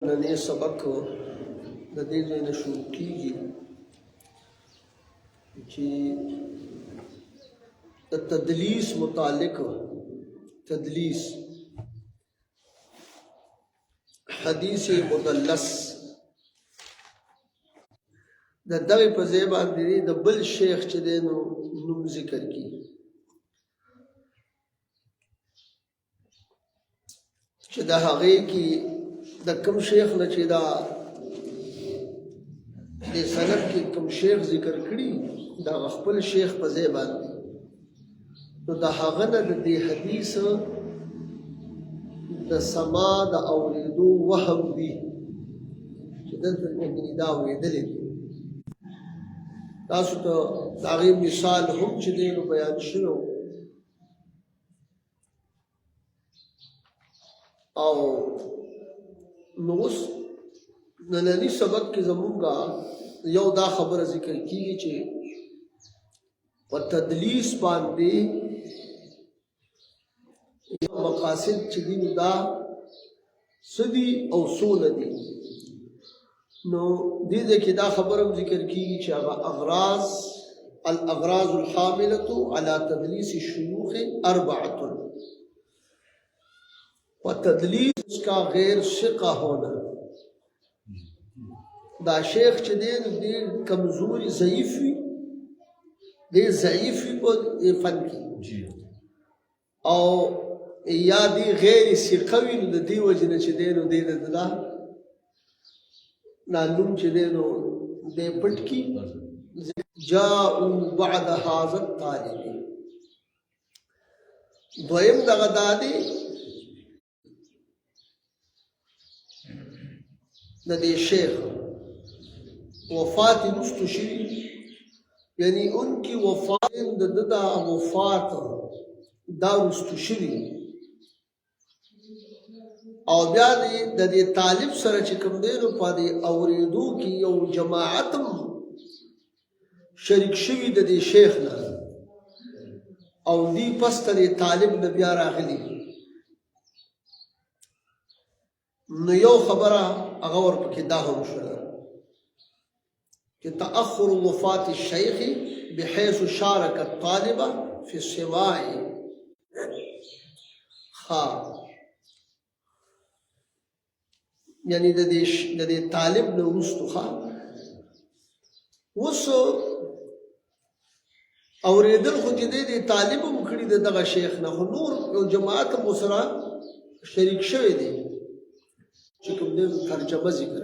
نننی سبق د دې ځای نه شروع کیږي چې د تدلیس متعلق تدلیس حدیث مدلس د دغه په ځای باندې د بل شیخ چې دی نو نوم ذکر کی چې د هغې کې د کوم شیخ نه چې دا د سند کې کوم شیخ ذکر کړي دا خپل شیخ په ځای باندې نو د هغه نه د دې حدیث د سما د اورېدو وهم وي چې دلته مې دا اورېدلی دی تاسو ته د هغې مثال هم چې دی نو بیان شوی او نو اوس نننی سبق کې زمونږه یو دا خبره ذکر کیږي چې په تدلیس باندې مقاصد چې دي دا سدي او سونه دي نو دې کې دا خبره ذکر کیږي چې هغه الاغراض الحامله على تدلیس الشيوخ اربعه وتدلیس کا غیر ثقه ہونا دا شیخ چې دی کمزوري ضعیف وي دی ضعیف وي په فن کې او یا دی غیر ثقه وي نو د دې وجې نه چې دی نو دی د دا نوم چې دی نو دی پټ کي جاءوا بعد هذا الطالب دویم دغه دا دی د دې شیخ وفات رستو شوي یعنی ان کی وفات دا وفات دا رستو شوي او بیا د دې طالب سره چې کوم دی نو په دې اورېدو کې یو جماعتم شریک شوي د دې شیخ نه او دی پس ته دې طالب نه بیا راغلي نو یو خبره هغه ورپکې دا هم شوه کہ تأخر وفات الشیخ بحیث شارک الطالبہ فی السماع یعنی د دې طالب نه وروستو اوس اورېدل خو چې دی طالب هم کړي د دغه شیخ نه خو نور یو جماعت هم ورسره شریک شوی دی چې کوم دی ترجمه ذکر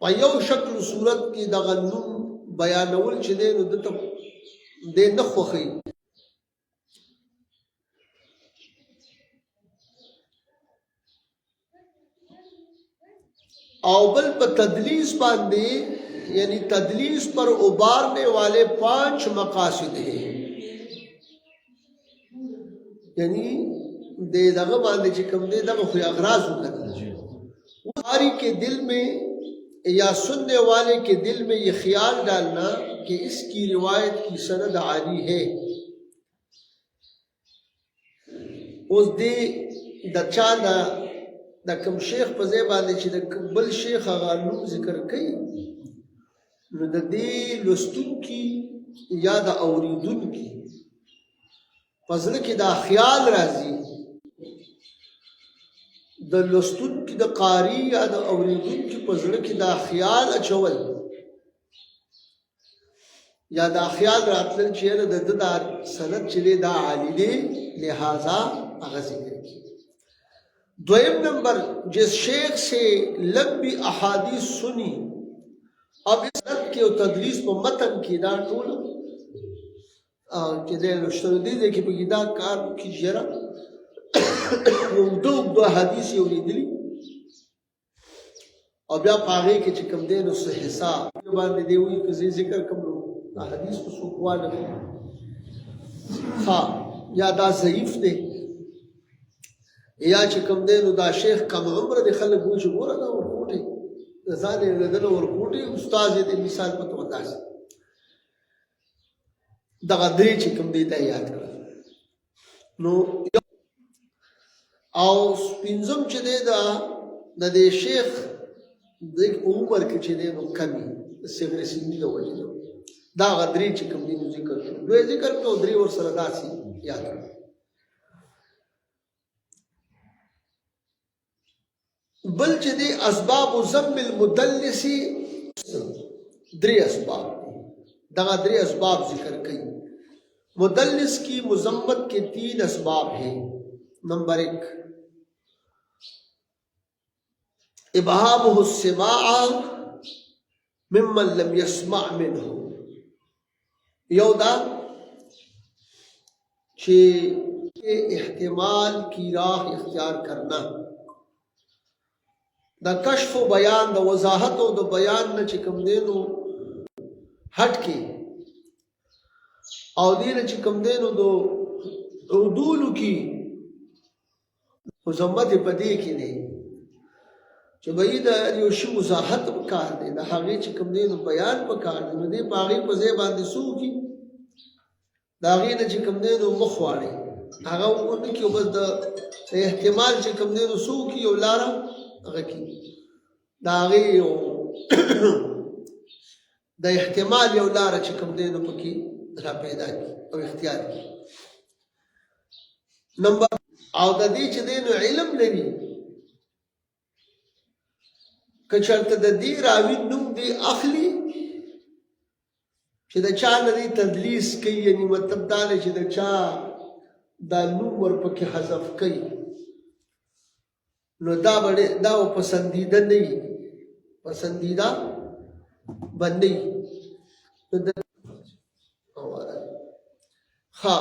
په یو شکل صورت کې دغه نوم بیانول چې دی نو دته دی نه خوښوي او بل په تدلیس باندې یعنی تدلیس پر ابارنے والے 5 مقاصد ہیں یعنی دغه باندې چې کوم دی دغه خو اغراض وکړي قاری کے دل میں یا سننے والے کے دل میں یہ خیال ڈالنا کہ اس کی روایت کی سند عالی ہے اس دی د چا د کوم شیخ په ځای باندې چې د بل شیخ هغه نوم ذکر کوي نو د دې لوستونکي یا د اورېدونکي په زړه کې دا خیال راځي د لوستونکي د قاری یا د اورېدونکي په زړه کې دا خیال اچول یا دا خیال راتلل چې د دا سند چې دا عالی دی لہذا هغه ذکر کی دویم نمبر جس شیخ سے لمبی احادیث سنی اب اس سند کے تدلیس په متن کې دا ټول چې د لوستونکي د کې په دا کار کې جره دو حدیث یو لیدلی او بیا پاغه کې چې کوم دین اوس حساب باندې دی وی که ذکر کوم نو حدیث کو سوقواله ها یا دا ضعیف دی یا چې کوم دین دا شیخ کم عمر دی خلک وو چې ګوره دا ورکوټي ځان یې له ورکوټي استاد دې مثال په توګه داسې دغه درې چې کوم دی دا یاد کړه نو او پنځم چې دی دا د دې شیخ د عمر کې چې دی نو کمی صغر سنی د وجه دا غدري چې کوم دی ذکر شو دوی ذکر کو درې ور سره داسې یاد کړه بل چې دی اسباب ذم المدلس درې اسباب دغه درې اسباب ذکر کړي مدلس کی مذمت کے 3 اسباب ہیں نمبر 1 ابهامه السماع ممن لم يسمع منه یودا چې احتمال کی راہ اختیار کرنا دا کشف و بیان دا وضاحت و دا بیان نه چې کوم دینو ہٹ کے او دین چې کوم دینو دو عدول کی مزمت پدې کې نه چې به دا یو شی وضاحت وکړ دی دا هغه چې کوم دینو بیان وکړ دی نو دې باغی په ځای باندې سو کی دا غي نه چې کوم دینو مخواړي هغه ونه کې بس د احتمال چې کوم دینو سو کی یو لار هغه کی دا غي د احتمال یو لار چې کوم دینو پکې را پیدا کی او اختیار کی نمبر او د دې چې دینو علم لري کچرته د دې راوی نوم دی اخلي چې د چا نه تدلیس کوي یعنی مطلب دا نه چې د چا دا نوم ورپکې حذف کوي نو دا باندې دا پسندیده نه وي پسندیده باندې ها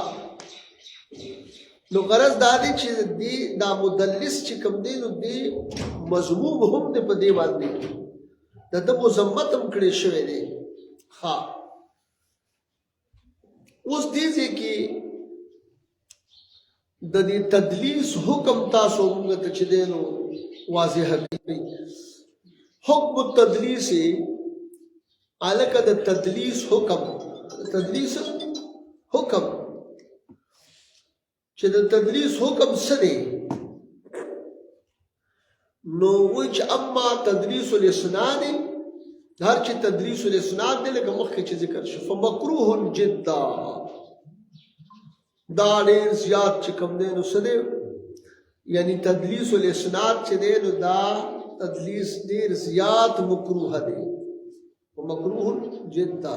نو غرض دا دی چې دی دا مدلس چې کوم دی نو دی مذموم هم دی په دی باندې د مذمت هم کړی شوی دی ها اوس دې کې د دې تدلیس حکم تاسو موږ ته چې دی نو واضح کړی حکم التدلیس الکه د تدلیس حکم تدلیس حکم چې د تدلیس حکم څه دی نو وچ اما تدلیس الاسناد هر چې تدلیس الاسناد دی لکه مخکې چې ذکر شو فمکروه جدا دا ډېر زیات چې کوم دی نو څه دی یعنی تدلیس الاسناد چې دی نو دا تدلیس ډېر زیات مکروه دی ومکروه جدا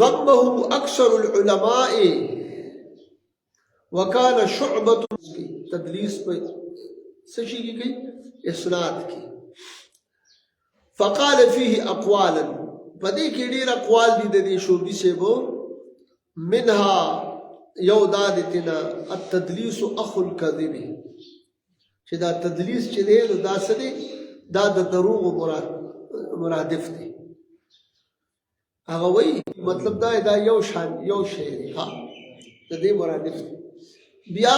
ضمه اکثر العلماء وكان شعبة تدلیس پہ سشی کی گئی اسناد کی فقال فيه اقوالا پدې کې ډېر اقوال دي د دې شوبې سے وو منها یو دادتنا التدلیس اخو الكذب چې دا تدلیس چې دی دا څه دی دا د دروغ مرادف دی هغه وایي مطلب دا یو شان یو شی دی ها د دې مرادف دی بیا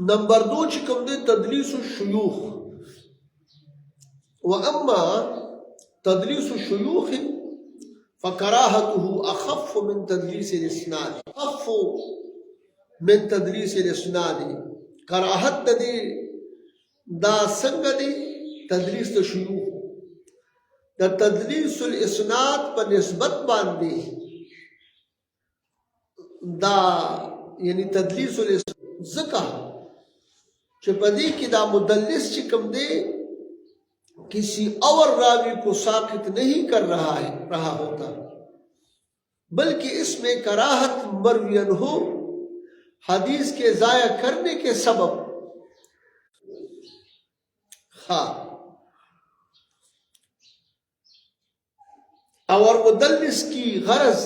نمبر 2 چې کوم دی تدلیس الشيوخ واما تدلیس الشيوخ فكراهته اخف من تدلیس الاسناد اخف من تدلیس الاسناد کراهت دی دا څنګه دی تدلیس د شيوخ د تدلیس الاسناد په نسبت باندې دا یعنی تدلیس الاسناد ذکر کہ پدی کی دا مدلس چې کوم دی کسی اور راوی کو ساقط نہیں کر رہا ہوتا بلکہ اس میں کراہت مروین ہو حدیث کے ضائع کرنے کے سبب ہاں اور مدلس کی غرض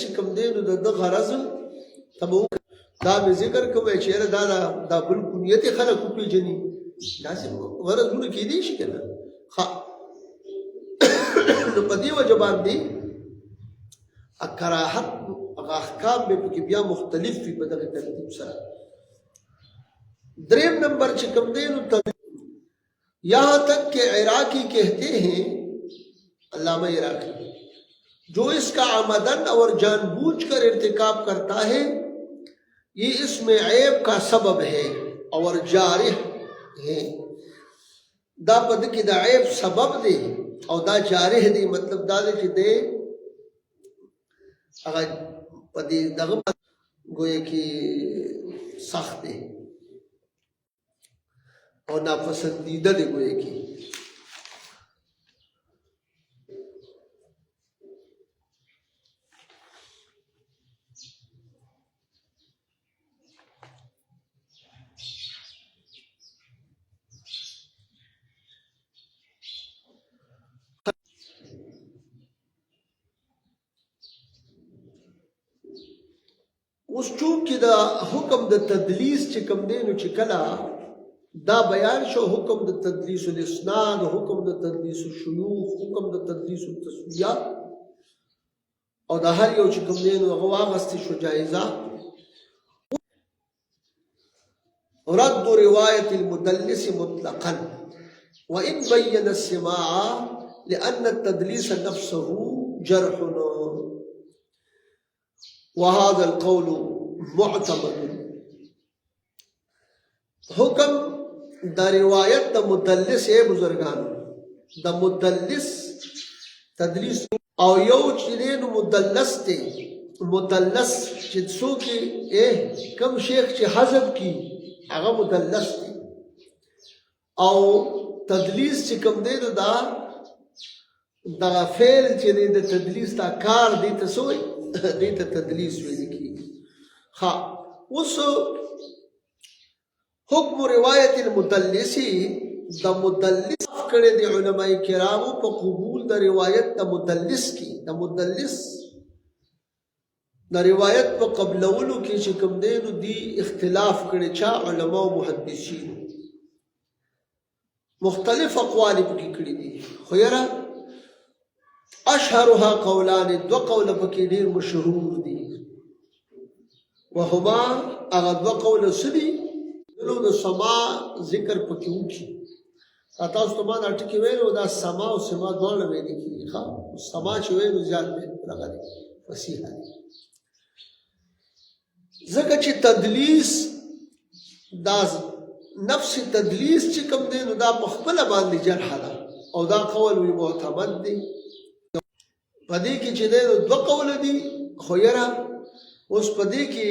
چې کوم دی نو د غرض تبو دا مې ذکر کوم چې دا بل کنیت خلق پیژني داسې غرضونه کې دي شي کنه نو په دې وجه باندې کراهت احکام به پکې بیا مختلف وي په دغه ترتیب سره دریم نمبر چې کوم دی نو یہاں تک کہ عراقی کہتے ہیں علامہ عراقی جو اس کا آمدن اور جان بوجھ کر ارتکاب کرتا ہے یہ اس میں عیب کا سبب ہے اور جارح ہے دا پد کی دا عیب سبب دے اور دا جارح دے مطلب دا دے چې دے اگر پدی دغه گویا کی سخت دے اور ناپسندیدہ دے گویا کی اوس چونکې دا حکم د تدلیس چې کوم دی نو چې کله دا بیان شو حکم د تدلیس الاسناد حکم د تدلیس الشيوخ حکم د تدلیس التسویه او د هر یو چې کوم دی نو هغه واغستې شو جایزه رد روایت المدلس مطلقا وان بين السماع لان التدلیس نفسه جرح وهذا القول معتمد حکم دا روایت دا مدلس ہے بزرگان دا مدلس تدلیس او یو چیرین مدلس تے مدلس چیدسو کی کم شیخ چی حضب کی اگا مدلس تے او تدلیس چی کم دے دا فیل چی دے دا تدلیس دا کار دیتا سوئی دیتا تدلیس ویلی کی اس حکم روایت المدلسی دا مدلس کرے دی علماء کرامو پا قبول دا روایت دا مدلس کی دا مدلس دا روایت پا قبلولو کی چکم دینو دی اختلاف کرے چا علماء محدثین مختلف اقوالی پا کی کری دی خویرہ اشهرها قولان دو قول پکی دیر مشهور دی وهما اغا دو قول سدی دلو دا سما ذکر پکیو کی تاسو ته ما دا ټکی ویلو دا سما او سما دواړه ویل کی سما چې ویلو زیات به راغلی فصیح دی ځکه چې تدلیس دا نفس تدلیس چې کوم دی نو دا په خپل باندې جرح ده او دا قول وی معتمد دی پدې کې چې دو قول دي خو یره اوس پدې کې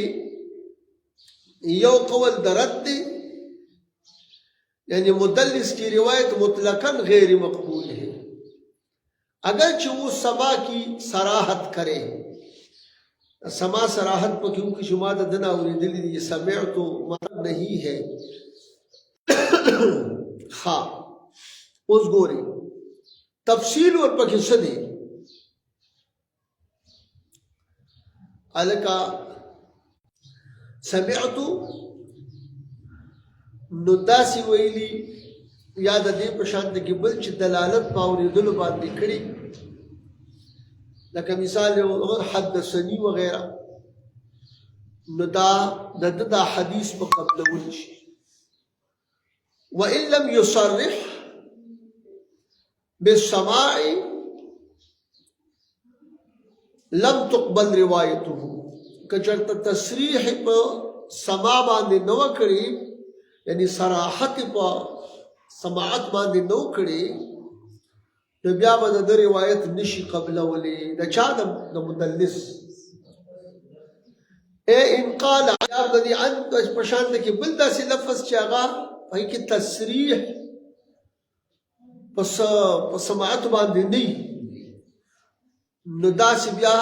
یو قول درد دی یعنی مدلس کی روایت مطلقاً غیر مقبول ہے اگرچہ وہ سما کی صراحت کرے سما صراحت پر کیونکہ شما دنا اوری دلی دی سمعت مرد نہیں ہے اس گوری تفصیل اور پکی صدی الکا سمعتو نو داسی ویلی یاد دې په شان د کې بل چې دلالت په اورېدلو باندې کړي لکه مثال یو حدثني وغیرہ نو دا حدیث په قبلول شي وان لم يصرح بالسماع لم تقبل روایته کچرته تصریح په سما باندې نو کړي یعنی صراحت پا سماعت باندې نو کړي نو بیا به د روایت نشي قبلولی د چا د مدلس ان قال عبدي عن پشان د کې بل داسې لفظ چې هغه په کې تصریح پس سماعت باندې نه نو داسې بیا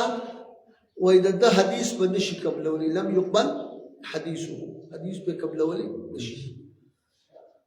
وای د حدیث په نشي قبلولی لم يقبل حدیثه حدیث په قبلولی نشي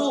2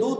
2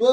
2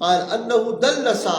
قال انه دلسا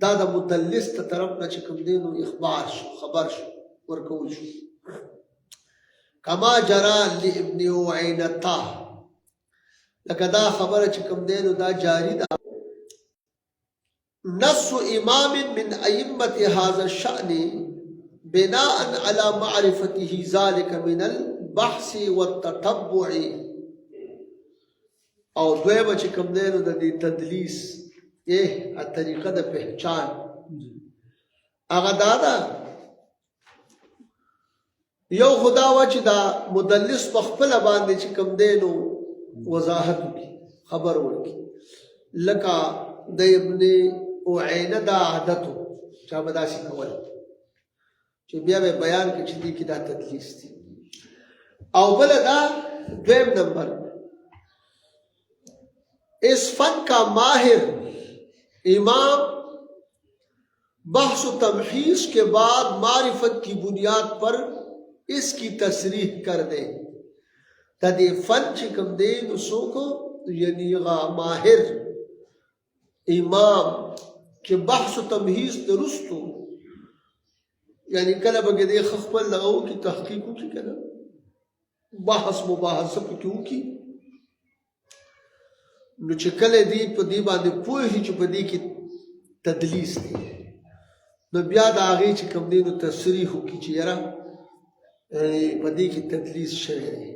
دا د مدلس ته طرف نه چې کوم دی نو اخبار شو خبر شو ورکول شو کما جرا لابن عینتا لکه دا خبره چې کوم دی نو دا جاری ده نص امام من ائمه هذا الشأن بناء على معرفته ذلك من البحث والتتبع او دویمه چې کوم دی نو د تدلیس طریقہ دا پہچان اغا دادا یو خدا وچ دا مدلس پخپل باندې چې کم دینو وضاحت کی خبر ورکی لکا د ابن عینه دا عادتو چا بداسي کول چې بیا به بیان کې چې دی کی دا تدلیس دي او بل دا دویم نمبر اس فن کا ماہر امام بحث و تمحیص کے بعد معرفت کی بنیاد پر اس کی تصریح کر دے تدی فن چکم دے نسو کو یعنی ماہر امام کے بحث و تمحیص درستو یعنی کلا بگے دے خخبر لگاو کی تحقیقوں کی کلا بحث مباحثہ کیوں کی نو چې کله دی په دې باندې پوهې چې په دې کې تدلیس دی نو بیا د هغې چې کوم دی نو تصریح وکړي چې یاره په دې کې تدلیس شوی دی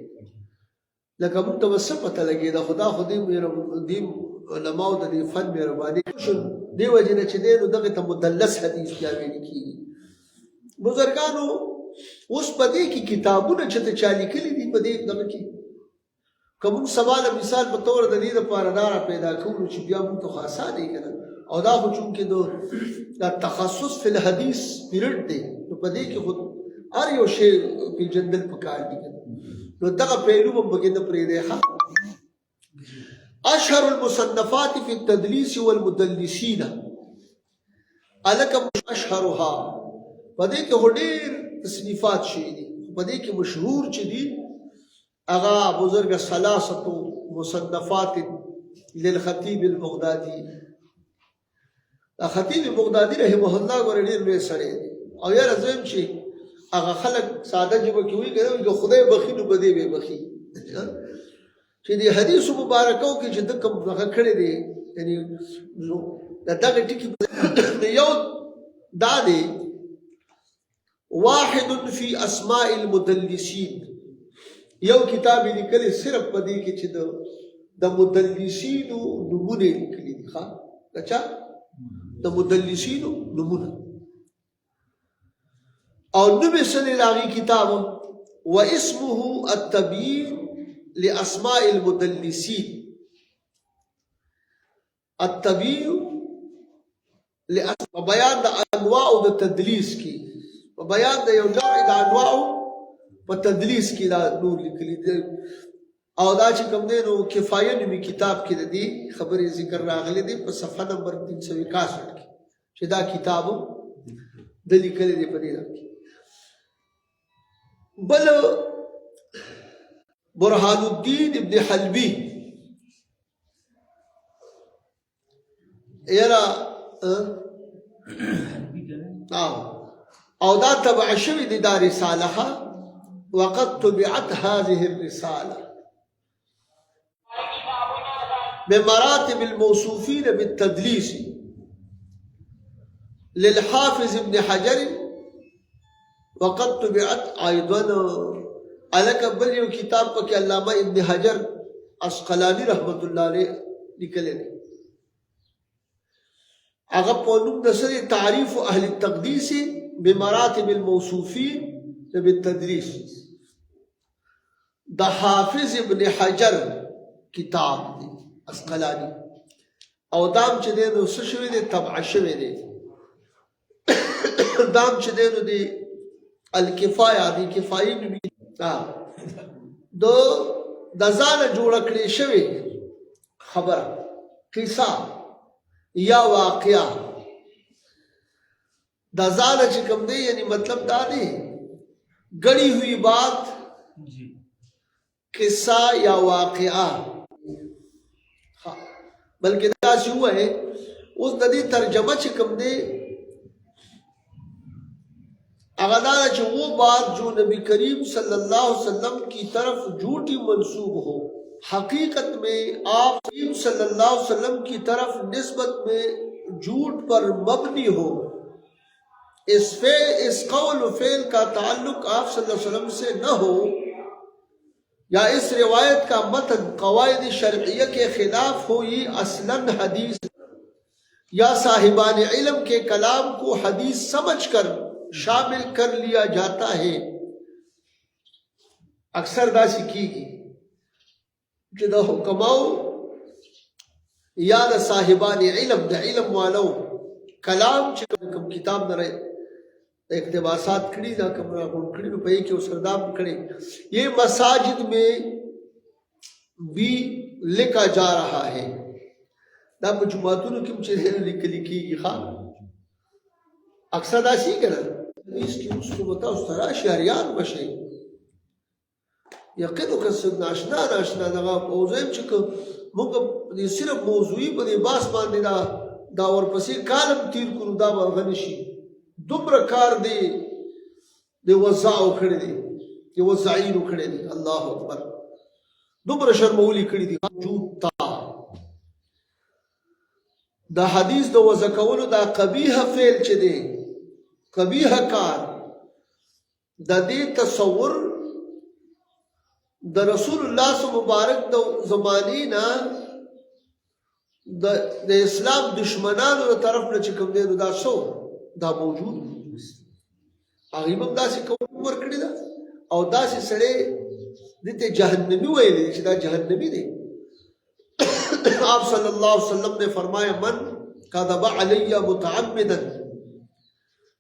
لکه موږ ته به څه پته لګېده خو دا خو دې علماو د دې فن مهرباني دې وجې نه چې دی نو دغې ته مدلس حدیث بیا ویلي کېږي بزرګانو اوس په دې کې کتابونه چې ته چا لیکلي دي په دې دغه کې کوم سوال مثال په تور د دې لپاره دارا پیدا کوو چې بیا موږ ته خاصه دی کنه او دا خو چون کې دا تخصص فی الحدیث پیریډ دی نو په دې کې خود هر یو شی پیژندل پکار دي نو دغه پهلو هم پکې نه پرېږدی ښه اشهر المصنفات في التدليس والمدلسين الک اشهرها پدې کې ډېر تصنیفات شي دي پدې کې مشهور چې دي اغا بزرگ ثلاثه مصنفات للخطيب البغدادي خطیب بغدادي رحمه الله ګور ډېر لوی سړی دی او یاره زم چې هغه خلک ساده ژبه کې وایي کنه چې خدای بخي نو بده به بخي چې دې حدیث مبارکو کې چې د کوم هغه کړی دی یعنی دغه ټکی یو دا دی واحد فی اسماء المدلسین یو کتاب لیکلی صرف په دې کې چې د مدلسین نمونه لیکلي دي ښا اچھا د مدلسین نمونه او نوم سره راغی کتاب واسمه التبیین لاسماء المدلسین التبیین بیان د انواع د تدلیس کی بیان د یو نوع د انواع په تدلیس کی دا نور لیکلی دی او دا چې کوم دی نو کفایه نومي کتاب کې د دې خبرې ذکر راغلی دی په صفحه نمبر 361 کې چې دا کتاب د لیکلي دی په دې کې بل برهان الدین ابن حلبی یرا او دا تبع شوی دی دا رساله وقد طبعت هذه الرساله بمراتب الموصوفين بالتدليس للحافظ ابن حجر وقد طبعت ايضا على قبل يو كتاب پاک علامہ ابن حجر عسقلانی رحمت اللہ علیہ لکھلے دي اغه په نوم د سره تعریف اهل التقديس بمراتب الموصوفين بالتدليس د حافظ ابن حجر کتاب دی عسقلانی او دام چې دی نو څه شوی دی طبع شوی دی دام چې دی نو دی الکفایه دی کفایي نومي دو د ځانه جوړ کړی شوی خبره قصه یا واقعه د ځانه چې کوم دی یعنی مطلب دا دی گڑی ہوئی بات قصہ یا واقعہ بلکہ دا سی ہوا ہے اس ندی ترجمہ چکم دے اغدانا چھ وہ بات جو نبی کریم صلی اللہ علیہ وسلم کی طرف جھوٹی منسوب ہو حقیقت میں آپ کریم صلی اللہ علیہ وسلم کی طرف نسبت میں جھوٹ پر مبنی ہو اس قول و فعل کا تعلق آپ صلی اللہ علیہ وسلم سے نہ ہو یا اس روایت کا متن قواعد شرعیہ کے خلاف ہو یہ اصلاً حدیث یا صاحبان علم کے کلام کو حدیث سمجھ کر شامل کر لیا جاتا ہے اکثر دا سکی گی کہ دا حکماؤ یا دا صاحبان علم دا علم والو کلام چکم کتاب نہ رہے اقتباسات کڑی دا کمرہ کڑی نو پہی کہ سردام کڑی یہ مساجد میں بھی لکھا جا رہا ہے دا پا جماعتونو کم چیزیں لکھی گی خواہ اکثر دا سی کرنا اس کی اس کو بتا اس طرح شہریان بشئی یقینو کسد ناشنا دا موضوعیم چکا مونگا صرف موضوعی پا دی باس باندی دا ورپسی کالم تیر کنو دا برغنشی دومره کار دی وزعو کړی دی دی وزعینو کړی دی الله اکبر دومره شرمولی کړی دی موجود تا دا حدیث د وضع کولو دا قبیح فعل چې دی قبیح کار د دې تصور د رسول الله صلی مبارک د زمانی نه د اسلام دشمنانو طرف نه چې کوم دی نو دا شو دا موجود هغه هم داسې کوم ورکړی دا او داسې سړی دته جهنمی ویلي چې دا جهنمی دی آپ صلی اللہ علیہ وسلم نے فرمایا من کذب علی متعمدا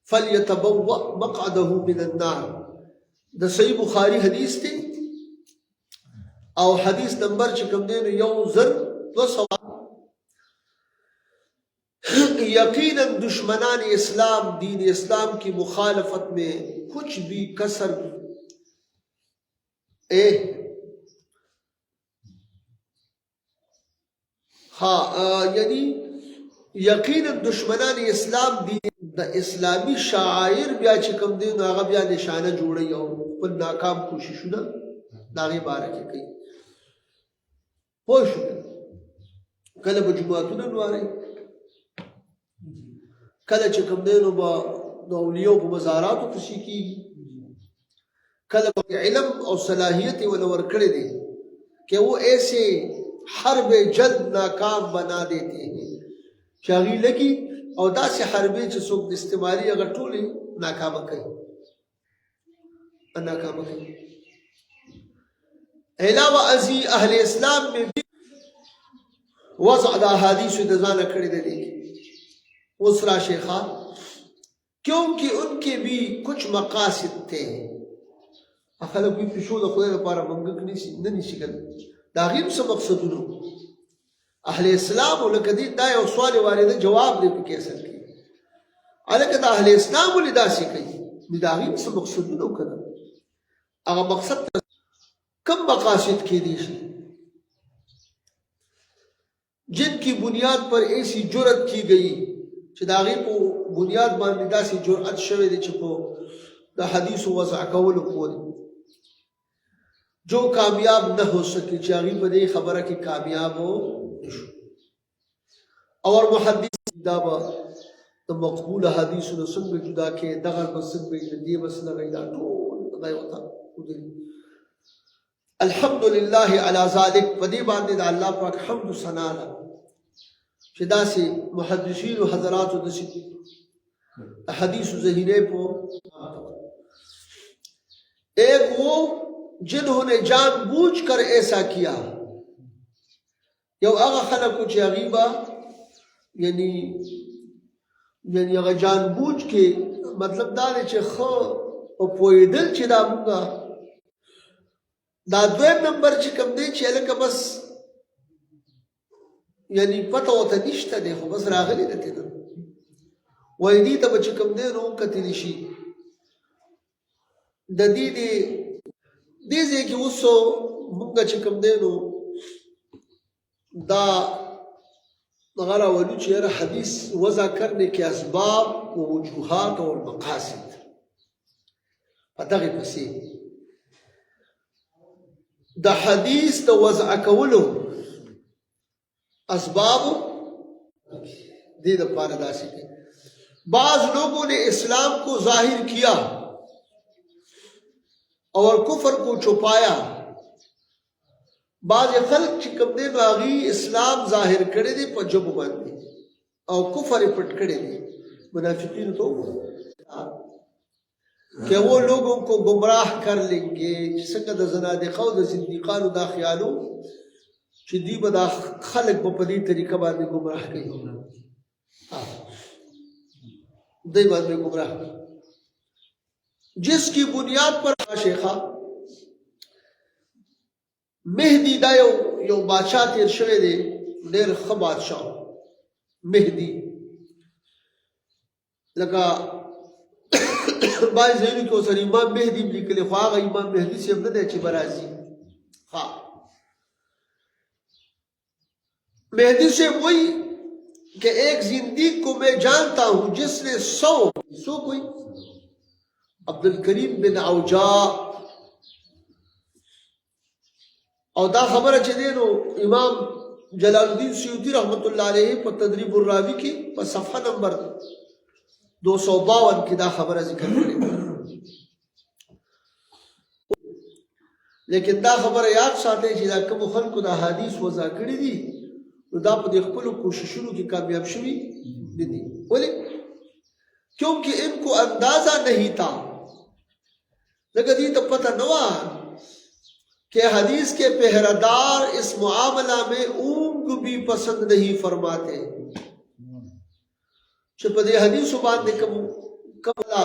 فلیتبوأ مقعده من النار د صحیح بخاری حدیث دی او حدیث نمبر چې کوم دی 1200 یقینا دشمنان اسلام دین اسلام کی مخالفت میں کچھ بھی کسر یعنی یقینا دشمنان اسلام دین د اسلامی شاعر بیا چې کوم دی نو هغه بیا نشانه جوړي او په ناکام کوششونه داغه باره کې کوي پوه شو کله به جمعهتون نواره کله چې کوم دی نو با د اولیاء په مزاراتو پسې کېږي کله به علم او صلاحیت ول ورکړي دي کہ وہ ایسے حرب جلد ناکام بنا دیتے ہیں چاغي لګي او داسې حربې چې څوک د استعماري هغه ټولې ناکامه کوي علاوه ازي اهل اسلام میں بھی وضع د احادیث د ځانه کړی دی وسرا شیخا کیونکہ ان کے بھی کچھ مقاصد تھے خلک په شو د خدای لپاره منګک نه نشي کول دا غیم څه مقصدونه اهل اسلام ولکه دي دا یو سوال وارده جواب دی په کیسه کې الکه د اهل اسلام ولې داسې کوي دا غیم څه مقصدونه کړه هغه مقصد کم مقاصد کې دي جن کی بنیاد پر ایسی جرأت کی گئی چې دا غي په بنیاد باندې داسې جرأت شوه دي چې په د حدیث وضع کول کوي جو کامیاب نہ ہو سکے چاہیے بدے خبر کی کامیاب ہو اور محدث دابا تو مقبول حدیث نو سنگ جدا کے دغر بسنگ دی بس لگا ټول غي وتا الحمدللہ علی ذلک بدی باندې الله پاک حمد و ثنا چې داسې محدثین او حضرات د حدیث ذہینے کو ایک وہ جنہوں نے جان بوجھ کر ایسا کیا یو هغه خلق چې غیبا یعنی هغه جان بوجھ کې مطلب دا دی چې خو او پویدل چې دا موږ دا دویم نمبر چې کوم دی چې لکه بس یعنی پته وته نشته دی خو بس راغلی دی ته وای دي ته چې کوم دی نو کتل شي د دې دیزے کہ اسو منگا چکم دینو دا غرا ولو چیرا حدیث وضع کرنے کے اسباب و وجوہات اور مقاصد پتاگی پسی دا حدیث دا وضع کولو اسباب دے دا پارداسی کے بعض لوگوں نے اسلام کو ظاہر کیا اور کفر کو چھپایا بعض خلق چې کوم دی باغی اسلام ظاہر کړي دي په جبو باندې او کفر پټ کړي دي منافقین تو کہ وہ لوگوں کو گمراہ کر لیں گے چې څنګه د زنادقو د زنديقانو دا خیالو چې دی به دا خلق په دې طریقه باندې گمراه کوي دی باندې گمراه جس کی بنیاد پر شیخا مہدی دا یو بادشاہ تیر شوی دی ډیر ښه بادشاہ مہدی لکه باید ځینو کې اوسره امام مهدي لیکلی خو هغه امام مهدي صاحب نه دی چې به راځي مہدی صاحب وہی کہ ایک زندگی کو میں جانتا ہوں جس نے سو کوئی عبد الکریم بن اوجاع او دا خبر چې دینو امام جلال الدین سیوطی رحمت اللہ علیہ پر تدریب الراوی کی پر صفحہ نمبر 252 کی دا خبر ذکر کرے لیکن دا خبر یاد ساتے چې دا کوم خلکو دا حدیث وضع کړی دي نو دا په خپل کوششونو کې کامیاب شوي نه دي ولې کیونکہ ان کو اندازہ نہیں تھا لگا دی تو پتہ نوا کہ حدیث کے پہرادار اس معاملہ میں اونگ بھی پسند نہیں فرماتے چھپا دے حدیث باندے کملا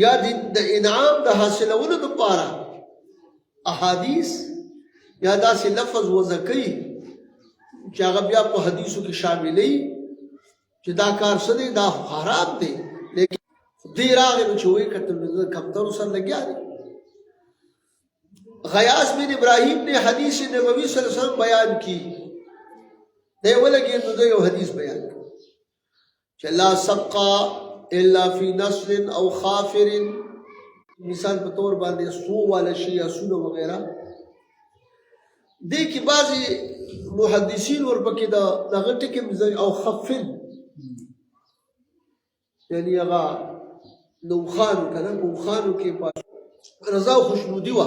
یا د انعام د حاصلولو لپاره احادیث یا داسې لفظ وضع کوي چې هغه بیا په حدیثو کې شاملوي چې دا کار څه دی دا حرام دی لیکن دی راغی نو چې وایي کتل کمترو سره لګیا دی غیاث بن ابراہیم نے حدیث نبوی صلی اللہ علیہ وسلم بیان کی دے ولگی نو دے یو حدیث بیان کی کہ لا سبقا الا فی نصر او خافر مثال په طور باندې سو والا شی یا سونو وغیرہ دې کې بعضی محدثین ورپکې دا دغه ټکي او خفن یعنی هغه نوخانو کنه نوخانو کې رضا و خوشنودی وا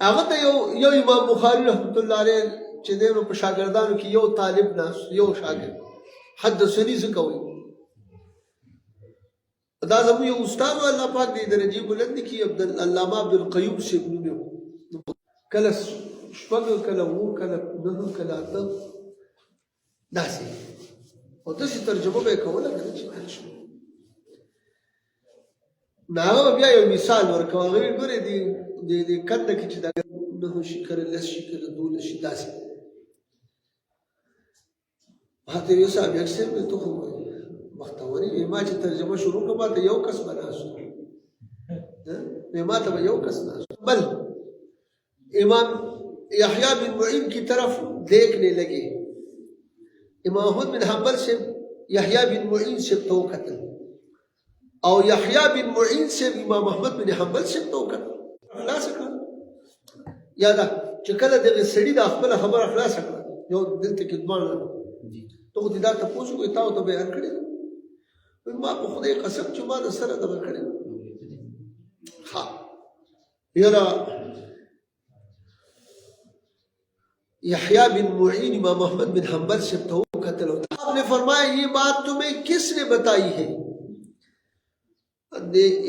هغه ته یو امام بخاری رحمت الله علیه چې دغه په شاګردانو کې یو طالب ناس یو شاګرد حدثني څه کوي دا زموږ یو استاد الله پاک دې درجه بلند کړي عبد العلامه عبد القیوم سے بنو کله شپږ کله وو کله نه کله اته داسې او تاسو ترجمه به کوله کنه چې ناغه بیا یو مثال ورکوم غوړي ګورې دې کته کې چې دا نه شي کړل لس شي کړل دول شي داسې هته یو صاحب اکثر به ته خو مختوري ما چې ترجمه شروع کړه ته یو کس بناسو ما ته یو کس نه بل امام یحیی بن معین کی طرف دیکھنے لگے امام احمد بن حنبل سے یحیی بن معین سے توقت اور یحیی بن معین سے امام احمد بن حنبل سے توقت خلاص کړه یاد چې کله دغه سړي د خپل خبر خلاص کړه یو دلته کې ځوان ته خو دې دا تاسو کوی تاسو ته بیان کړی ما په خدای قسم چې ما د سره دغه کړی ها یرا یحیی بن معین امام احمد بن حنبل سے توقت له آپ نے فرمایا یہ بات تمہیں کس نے بتائی ہے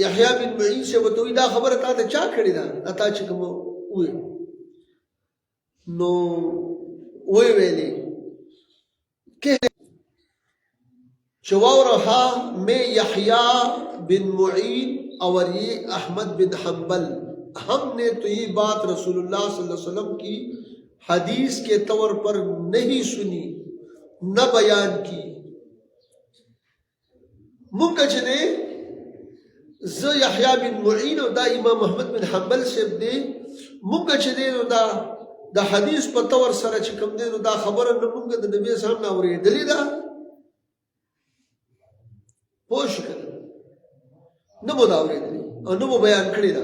یحیی بن معین سے وتوی دا خبره تا ته چا کړی دا اتا چې کوم وې نو وې ویلې کہ چواورها میں یحیی بن معین اور یہ احمد بن حنبل ہم نے تو یہ بات رسول اللہ صلی اللہ علیہ وسلم کی حدیث کے طور پر نہیں سنی نہ بیان کی منکچنے ز یحیی بن معین او دا امام احمد بن حنبل سے دے مونږ چې دی نو دا حدیث په تور سره چې کوم دی نو دا خبره نه مونږ د نبی صاحب نه اورېدلې ده پوه شو کنه نه مو دا اورېدلې او نه مو بیان کړې ده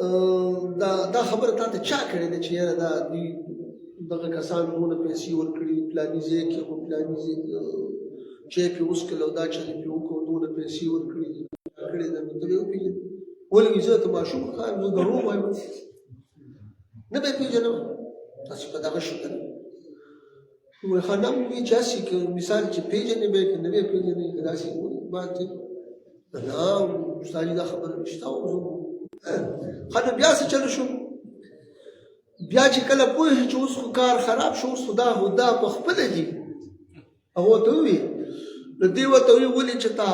دا خبر تا ته چا کړی دی چې یاره دا دوی دغه کسان دونه پیسې ورکړي پلاني ځای کې خو پلاني ځای چې پې وسکل او دا چلې پې وکړو دونه پیسې ورکړي دي کړی ده نو ته به یې وپېژنې ولې وي زه ته ماشوم ښکارم زه دروغ وایم نه به یې پېژنم تاسې په دغه شو که نه وایي ښه نه وي چې هسې که مثال چې پېژنې به یې که نه به یې پېژنې که داسې بات دی نه ستا دا خبره نشته او زه خانه بیا څه چلو شو بیا چې کله پوه شي چې اوس خو کار خراب شو اوس خو دا په خپله دي هغه ورته وویل نو دې ورته وویل ولې چې تا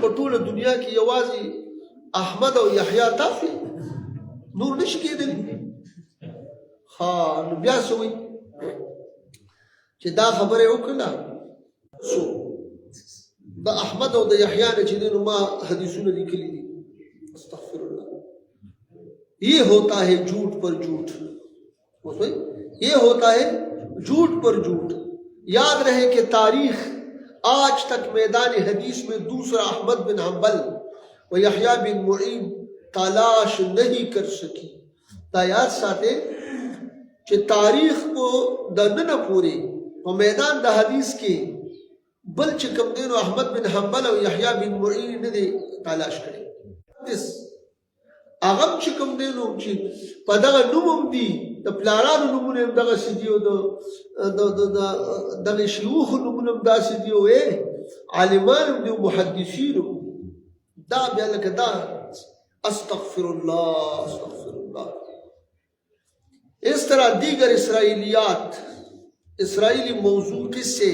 په ټوله دنیا کې یوازې احمد او یحیا تاسو نور نشي کېدلی ها نو بیا څه وایي چې دا خبره وکړه سو د احمد او د یحیا نه چې دی نو ما حدیثونه لیکلي دي استغفر اللہ یہ ہوتا ہے جھوٹ پر جھوٹ یہ ہوتا ہے جھوٹ پر جھوٹ یاد رہے کہ تاریخ آج تک میدان حدیث میں دوسرا احمد بن حنبل و یحییٰ بن معین تلاش نہیں کر سکی تا یاد ساتے کہ تاریخ کو دنن پورے و میدان دا حدیث کے بل چکم دینو احمد بن حنبل و یحییٰ بن معین نے تلاش کرے اغم چې کوم دی نو چې په دغه نوم هم دي د پلارانو نومونه هم دغسې دي او دغه شیوخو نومونه هم داسې دي او عالمان هم دي او محدثین هم دا بیا لکه دا استغفر اللہ اس طرح دیگر اسرائیلیات اسرائیلی موضوع کس سے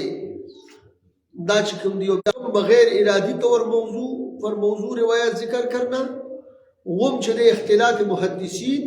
دا چې کوم دي بغیر ارادی طور موضوع روایت ذکر کرنا وم چې د اختلاط محدثین